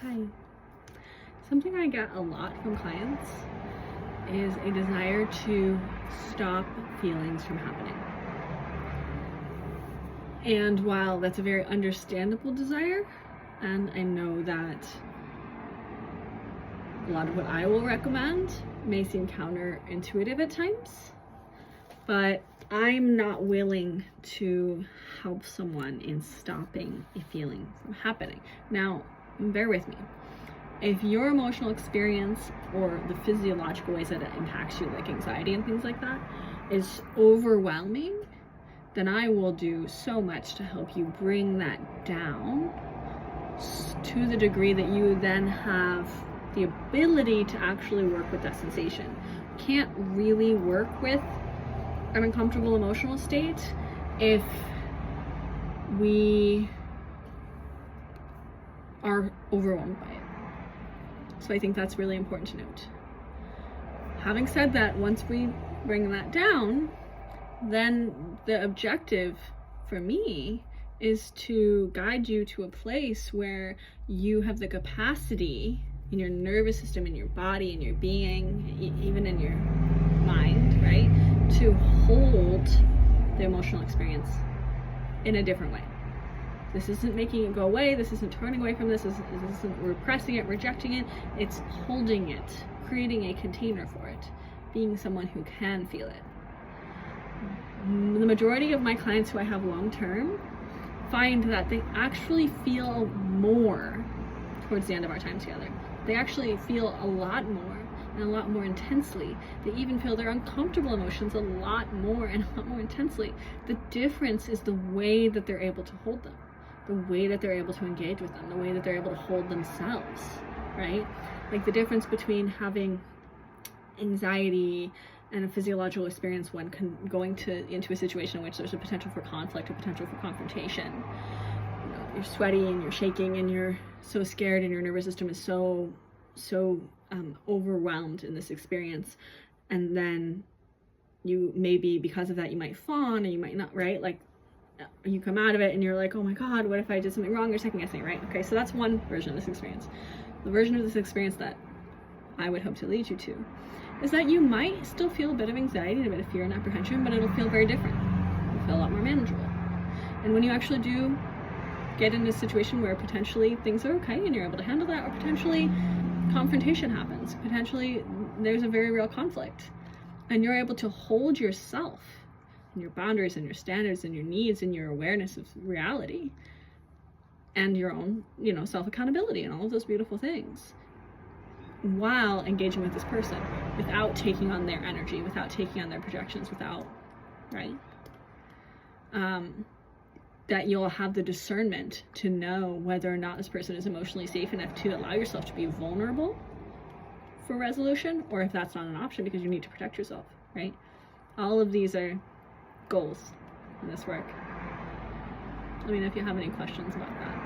Hi. Something I get a lot from clients is a desire to stop feelings from happening. And while that's a very understandable desire, and I know that a lot of what I will recommend may seem counterintuitive at times, but I'm not willing to help someone in stopping a feeling from happening. Now, bear with me. If your emotional experience or the physiological ways that it impacts you, like anxiety and things like that, is overwhelming, then I will do so much to help you bring that down to the degree that you then have the ability to actually work with that sensation. Can't really work with an uncomfortable emotional state if we are overwhelmed by it. So I think that's really important to note. Having said that, once we bring that down, then the objective for me is to guide you to a place where you have the capacity in your nervous system, in your body, in your being, even in your mind, right, to hold the emotional experience in a different way. This isn't making it go away. This isn't turning away from this. This isn't repressing it, rejecting it. It's holding it, creating a container for it, being someone who can feel it. The majority of my clients who I have long-term find that they actually feel more towards the end of our time together. They actually feel a lot more and a lot more intensely. They even feel their uncomfortable emotions a lot more and a lot more intensely. The difference is the way that they're able to hold them, the way that they're able to engage with them, the way that they're able to hold themselves, right? Like the difference between having anxiety and a physiological experience when going into a situation in which there's a potential for conflict or potential for confrontation. You know, you're sweaty and you're shaking and you're so scared and your nervous system is so overwhelmed in this experience, and then you maybe because of that you might fawn and you might not, right? Like you come out of it and you're like, oh my god, what if I did something wrong? You're second guessing, right? Okay, so that's one version of this experience. The version of this experience that I would hope to lead you to is that you might still feel a bit of anxiety and a bit of fear and apprehension, but it'll feel very different. It'll feel a lot more manageable. And when you actually do get in a situation where potentially things are okay and you're able to handle that, or potentially confrontation happens, potentially there's a very real conflict, and you're able to hold yourself and your boundaries and your standards and your needs and your awareness of reality and your own, self-accountability and all of those beautiful things, while engaging with this person without taking on their energy, without taking on their projections, right? That you'll have the discernment to know whether or not this person is emotionally safe enough to allow yourself to be vulnerable for resolution, or if that's not an option because you need to protect yourself, right? All of these are goals in this work. Let me know if you have any questions about that.